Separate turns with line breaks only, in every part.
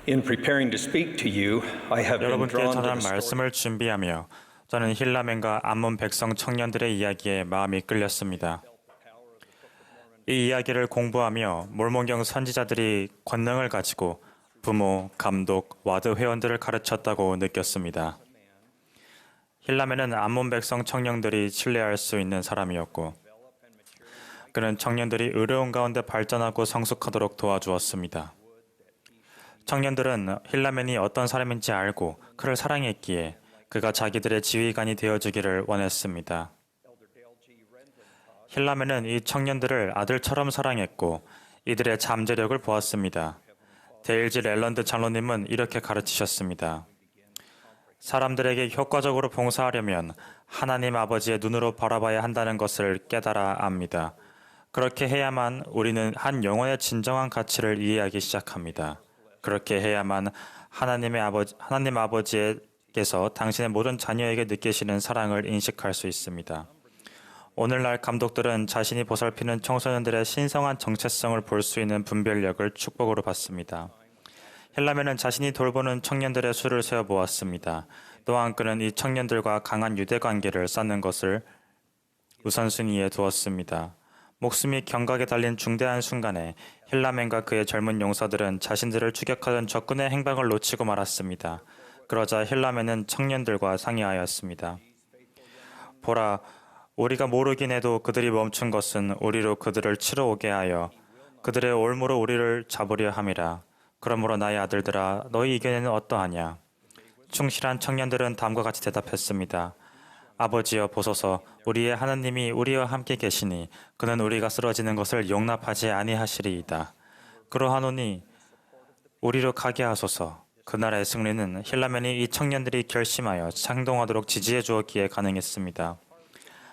In preparing to speak to you, I have been
여러분께
drawn to
전할
the story.
말씀을 준비하며 저는 힐라멘과 암몬 백성 청년들의 이야기에 마음이 끌렸습니다. 이 이야기를 공부하며 몰몬경 선지자들이 권능을 가지고 부모, 감독, 와드 회원들을 가르쳤다고 느꼈습니다. 힐라멘은 암몬 백성 청년들이 신뢰할 수 있는 사람이었고 그는 청년들이 의로운 가운데 발전하고 성숙하도록 도와주었습니다. 청년들은 힐라멘이 어떤 사람인지 알고 그를 사랑했기에 그가 자기들의 지휘관이 되어주기를 원했습니다. 힐라멘은 이 청년들을 아들처럼 사랑했고 이들의 잠재력을 보았습니다. 데일지 렐런드 장로님은 이렇게 가르치셨습니다. 사람들에게 효과적으로 봉사하려면 하나님 아버지의 눈으로 바라봐야 한다는 것을 깨달아 압니다. 그렇게 해야만 우리는 한 영혼의 진정한 가치를 이해하기 시작합니다. 그렇게 해야만 하나님 아버지께서 당신의 모든 자녀에게 느끼시는 사랑을 인식할 수 있습니다. 오늘날 감독들은 자신이 보살피는 청소년들의 신성한 정체성을 볼 수 있는 분별력을 축복으로 받습니다. 힐라멘은 자신이 돌보는 청년들의 수를 세어보았습니다. 또한 그는 이 청년들과 강한 유대관계를 쌓는 것을 우선순위에 두었습니다. 목숨이 경각에 달린 중대한 순간에 힐라멘과 그의 젊은 용사들은 자신들을 추격하던 적군의 행방을 놓치고 말았습니다. 그러자 힐라멘은 청년들과 상의하였습니다. 보라, 우리가 모르긴 해도 그들이 멈춘 것은 우리로 그들을 치러 오게 하여 그들의 올무로 우리를 잡으려 함이라. 그러므로 나의 아들들아, 너희 의견에는 어떠하냐? 충실한 청년들은 다음과 같이 대답했습니다. 아버지여 보소서, 우리의 하나님이 우리와 함께 계시니 그는 우리가 쓰러지는 것을 용납하지 아니하시리이다. 그러하노니 우리로 가게 하소서. 그날의 승리는 힐라멘이 이 청년들이 결심하여 행동하도록 지지해 주었기에 가능했습니다.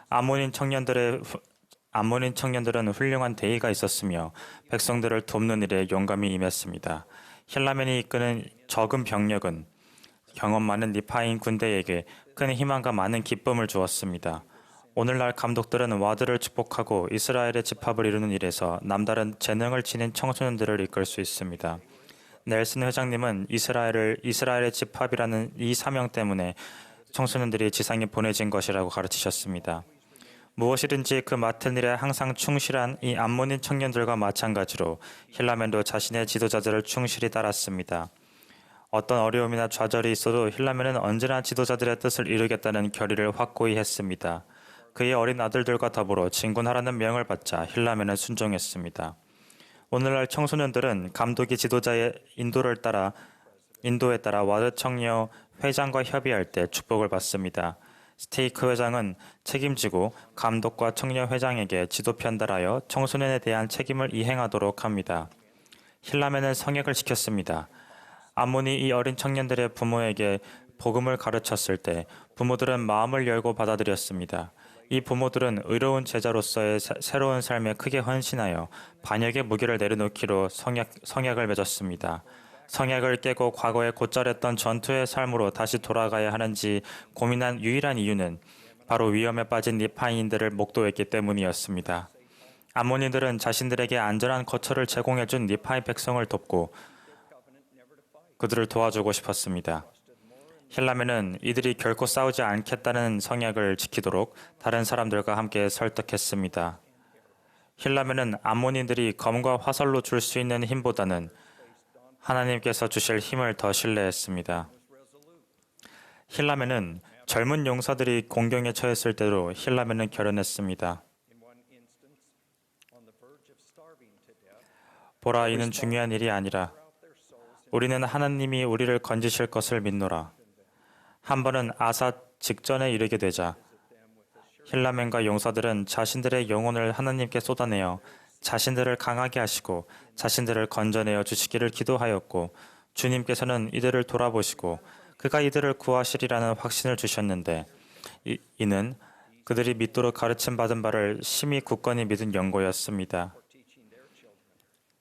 암몬인 청년들은 훌륭한 대의가 있었으며 백성들을 돕는 일에 용감히 임했습니다. 힐라멘이 이끄는 적은 병력은 경험 많은 니파인 군대에게 큰 희망과 많은 기쁨을 주었습니다. 오늘날 감독들은 와드를 축복하고 이스라엘의 집합을 이루는 일에서 남다른 재능을 지닌 청소년들을 이끌 수 있습니다. 넬슨 회장님은 이스라엘의 집합이라는 이 사명 때문에 청소년들이 지상에 보내진 것이라고 가르치셨습니다. 무엇이든지 그 맡은 일에 항상 충실한 이 암몬인 청년들과 마찬가지로 힐라멘도 자신의 지도자들을 충실히 따랐습니다. 어떤 어려움이나 좌절이 있어도 힐라멘은 언제나 지도자들의 뜻을 이루겠다는 결의를 확고히 했습니다. 그의 어린 아들들과 더불어 진군하라는 명을 받자 힐라멘은 순종했습니다. 오늘날 청소년들은 감독이 지도자의 인도에 따라 와드 청년 회장과 협의할 때 축복을 받습니다. 스테이크 회장은 책임지고 감독과 청년 회장에게 지도 편달하여 청소년에 대한 책임을 이행하도록 합니다. 힐라멘은 성역을 시켰습니다. 암몬이 이 어린 청년들의 부모에게 복음을 가르쳤을 때 부모들은 마음을 열고 받아들였습니다. 이 부모들은 의로운 제자로서의 새로운 삶에 크게 헌신하여 반역의 무게를 내려놓기로 성약을 맺었습니다. 성약을 깨고 과거에 곧잘했던 전투의 삶으로 다시 돌아가야 하는지 고민한 유일한 이유는 바로 위험에 빠진 니파인들을 목도했기 때문이었습니다. 암몬인들은 자신들에게 안전한 거처를 제공해준 니파이 백성을 돕고 그들을 도와주고 싶었습니다. 힐라멘은 이들이 결코 싸우지 않겠다는 성약을 지키도록 다른 사람들과 함께 설득했습니다. 힐라멘은 암몬인들이 검과 화살로 줄 수 있는 힘보다는 하나님께서 주실 힘을 더 신뢰했습니다. 힐라멘은 젊은 용사들이 공경에 처했을 때로 힐라멘은 결연했습니다. 보라, 이는 중요한 일이 아니라 우리는 하나님이 우리를 건지실 것을 믿노라. 한 번은 아사 직전에 이르게 되자 힐라멘과 용사들은 자신들의 영혼을 하나님께 쏟아내어 자신들을 강하게 하시고 자신들을 건져내어 주시기를 기도하였고 주님께서는 이들을 돌아보시고 그가 이들을 구하시리라는 확신을 주셨는데 이는 그들이 믿도록 가르침받은 바를 심히 굳건히 믿은 연고였습니다.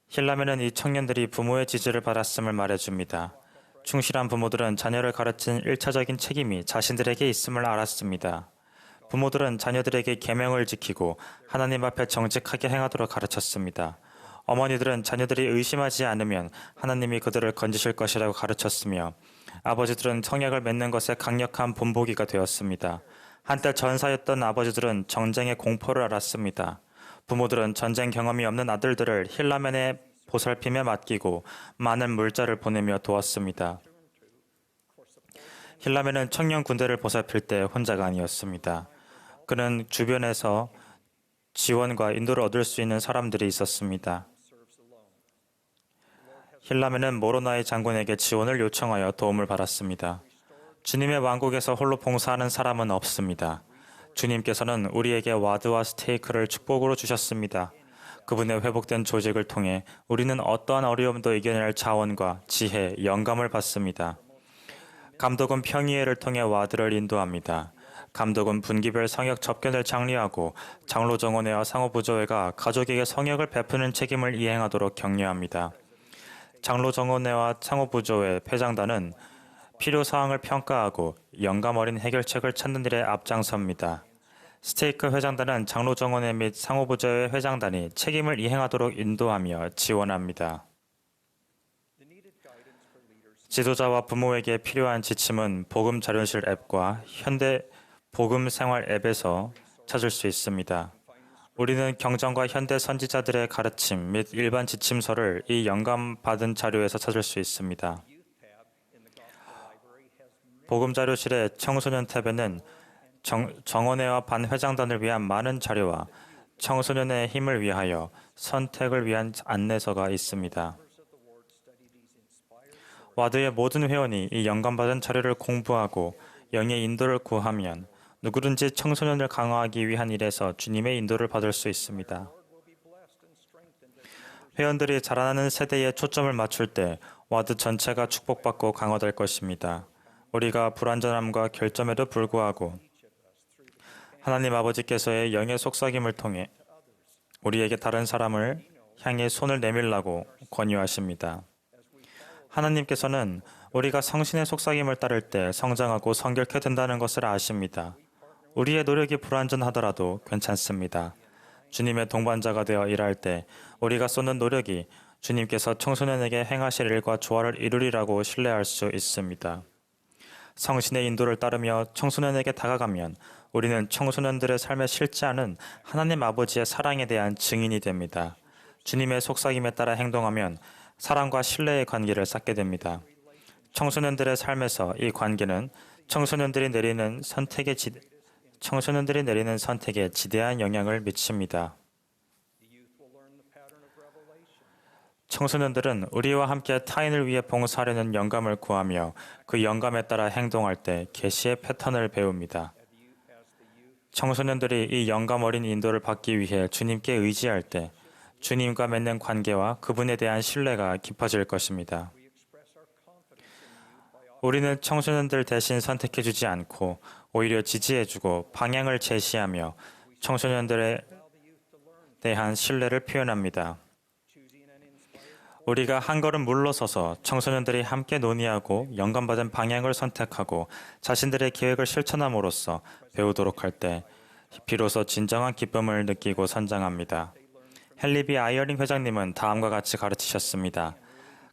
힐라멘은 이 청년들이 부모의 지지를 받았음을 말해줍니다. 충실한 부모들은 자녀를 가르치는 1차적인 책임이 자신들에게 있음을 알았습니다. 부모들은 자녀들에게 계명을 지키고 하나님 앞에 정직하게 행하도록 가르쳤습니다. 어머니들은 자녀들이 의심하지 않으면 하나님이 그들을 건지실 것이라고 가르쳤으며 아버지들은 성약을 맺는 것에 강력한 본보기가 되었습니다. 한때 전사였던 아버지들은 전쟁의 공포를 알았습니다. 부모들은 전쟁 경험이 없는 아들들을 힐라멘에 보살핌에 맡기고 많은 물자를 보내며 도왔습니다. 힐라멘은 청년 군대를 보살필 때 혼자가 아니었습니다. 그는 주변에서 지원과 인도를 얻을 수 있는 사람들이 있었습니다. 힐라멘은 모로나의 장군에게 지원을 요청하여 도움을 받았습니다. 주님의 왕국에서 홀로 봉사하는 사람은 없습니다. 주님께서는 우리에게 와드와 스테이크를 축복으로 주셨습니다. 그분의 회복된 조직을 통해 우리는 어떠한 어려움도 이겨낼 자원과 지혜, 영감을 받습니다. 감독은 평의회를 통해 와드를 인도합니다. 감독은 분기별 성역 접견을 장려하고 장로 정원회와 상호부조회가 가족에게 성역을 베푸는 책임을 이행하도록 격려합니다. 장로 정원회와 상호부조회 회장단은 필요사항을 평가하고 영감 어린 해결책을 찾는 일에 앞장섭니다. 스테이크 회장단은 장로 정원회 및 상호부조회 회장단이 책임을 이행하도록 인도하며 지원합니다. 지도자와 부모에게 필요한 지침은 복음 자료실 앱과 현대 복음 생활 앱에서 찾을 수 있습니다. 우리는 경전과 현대 선지자들의 가르침 및 일반 지침서를 이 영감받은 자료에서 찾을 수 있습니다. 복음 자료실의 청소년 탭에는 정원회와 반회장단을 위한 많은 자료와 청소년의 힘을 위하여 선택을 위한 안내서가 있습니다. 와드의 모든 회원이 이 영감받은 자료를 공부하고 영의 인도를 구하면 누구든지 청소년을 강화하기 위한 일에서 주님의 인도를 받을 수 있습니다. 회원들이 자라나는 세대에 초점을 맞출 때 와드 전체가 축복받고 강화될 것입니다. 우리가 불완전함과 결점에도 불구하고 하나님 아버지께서의 영의 속삭임을 통해 우리에게 다른 사람을 향해 손을 내밀라고 권유하십니다. 하나님께서는 우리가 성신의 속삭임을 따를 때 성장하고 성결케 된다는 것을 아십니다. 우리의 노력이 불완전하더라도 괜찮습니다. 주님의 동반자가 되어 일할 때 우리가 쏟는 노력이 주님께서 청소년에게 행하실 일과 조화를 이루리라고 신뢰할 수 있습니다. 성신의 인도를 따르며 청소년에게 다가가면 우리는 청소년들의 삶에 실제하는 하나님 아버지의 사랑에 대한 증인이 됩니다. 주님의 속삭임에 따라 행동하면 사랑과 신뢰의 관계를 쌓게 됩니다. 청소년들의 삶에서 이 관계는 청소년들이 내리는 선택에 지대한 영향을 미칩니다. 청소년들은 우리와 함께 타인을 위해 봉사하려는 영감을 구하며 그 영감에 따라 행동할 때 계시의 패턴을 배웁니다. 청소년들이 이 영감 어린 인도를 받기 위해 주님께 의지할 때 주님과 맺는 관계와 그분에 대한 신뢰가 깊어질 것입니다. 우리는 청소년들 대신 선택해주지 않고 오히려 지지해주고 방향을 제시하며 청소년들에 대한 신뢰를 표현합니다. 우리가 한 걸음 물러서서 청소년들이 함께 논의하고 영감받은 방향을 선택하고 자신들의 계획을 실천함으로써 배우도록 할 때 비로소 진정한 기쁨을 느끼고 성장합니다. 헨리 아이어링 회장님은 다음과 같이 가르치셨습니다.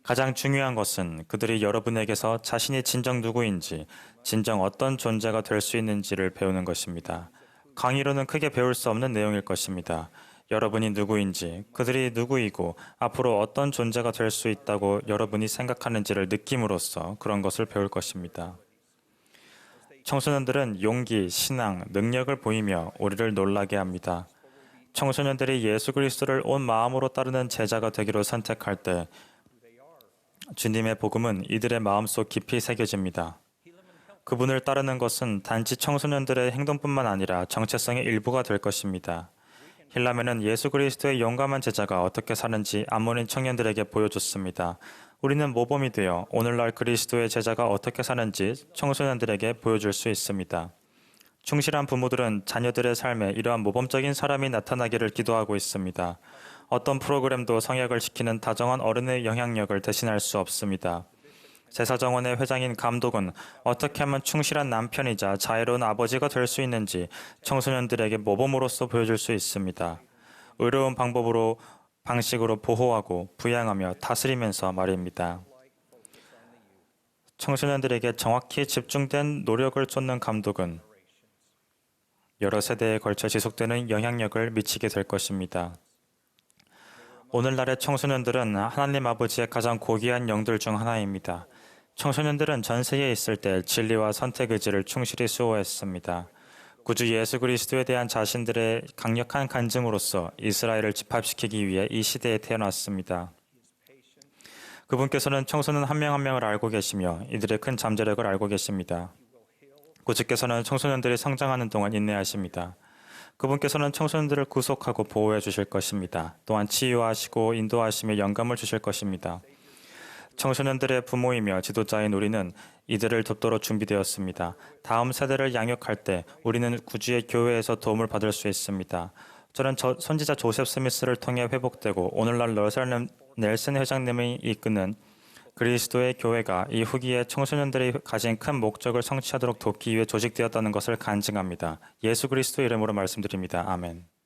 가장 중요한 것은 그들이 여러분에게서 자신이 진정 누구인지, 진정 어떤 존재가 될 수 있는지를 배우는 것입니다. 강의로는 크게 배울 수 없는 내용일 것입니다. 여러분이 누구인지, 그들이 누구이고 앞으로 어떤 존재가 될 수 있다고 여러분이 생각하는지를 느낌으로써 그런 것을 배울 것입니다. 청소년들은 용기, 신앙, 능력을 보이며 우리를 놀라게 합니다. 청소년들이 예수 그리스도를 온 마음으로 따르는 제자가 되기로 선택할 때 주님의 복음은 이들의 마음속 깊이 새겨집니다. 그분을 따르는 것은 단지 청소년들의 행동뿐만 아니라 정체성의 일부가 될 것입니다. 힐라멘은 예수 그리스도의 용감한 제자가 어떻게 사는지 암몬인 청년들에게 보여줬습니다. 우리는 모범이 되어 오늘날 그리스도의 제자가 어떻게 사는지 청소년들에게 보여줄 수 있습니다. 충실한 부모들은 자녀들의 삶에 이러한 모범적인 사람이 나타나기를 기도하고 있습니다. 어떤 프로그램도 성약을 시키는 다정한 어른의 영향력을 대신할 수 없습니다. 제사정원의 회장인 감독은 어떻게 하면 충실한 남편이자 자애로운 아버지가 될 수 있는지 청소년들에게 모범으로서 보여줄 수 있습니다. 의로운 방법으로 방식으로 보호하고 부양하며 다스리면서 말입니다. 청소년들에게 정확히 집중된 노력을 쏟는 감독은 여러 세대에 걸쳐 지속되는 영향력을 미치게 될 것입니다. 오늘날의 청소년들은 하나님 아버지의 가장 고귀한 영들 중 하나입니다. 청소년들은 전 세계에 있을 때 진리와 선택 의지를 충실히 수호했습니다. 구주 예수 그리스도에 대한 자신들의 강력한 간증으로서 이스라엘을 집합시키기 위해 이 시대에 태어났습니다. 그분께서는 청소년 한 명 한 명을 알고 계시며 이들의 큰 잠재력을 알고 계십니다. 구주께서는 청소년들이 성장하는 동안 인내하십니다. 그분께서는 청소년들을 구속하고 보호해 주실 것입니다. 또한 치유하시고 인도하시며 영감을 주실 것입니다. 청소년들의 부모이며 지도자인 우리는 이들을 돕도록 준비되었습니다. 다음 세대를 양육할 때 우리는 구주의 교회에서 도움을 받을 수 있습니다. 저는 선지자 조셉 스미스를 통해 회복되고 오늘날 러셀 넬슨 회장님이 이끄는 그리스도의 교회가 이 후기에 청소년들이 가진 큰 목적을 성취하도록 돕기 위해 조직되었다는 것을 간증합니다. 예수 그리스도 이름으로 말씀드립니다. 아멘.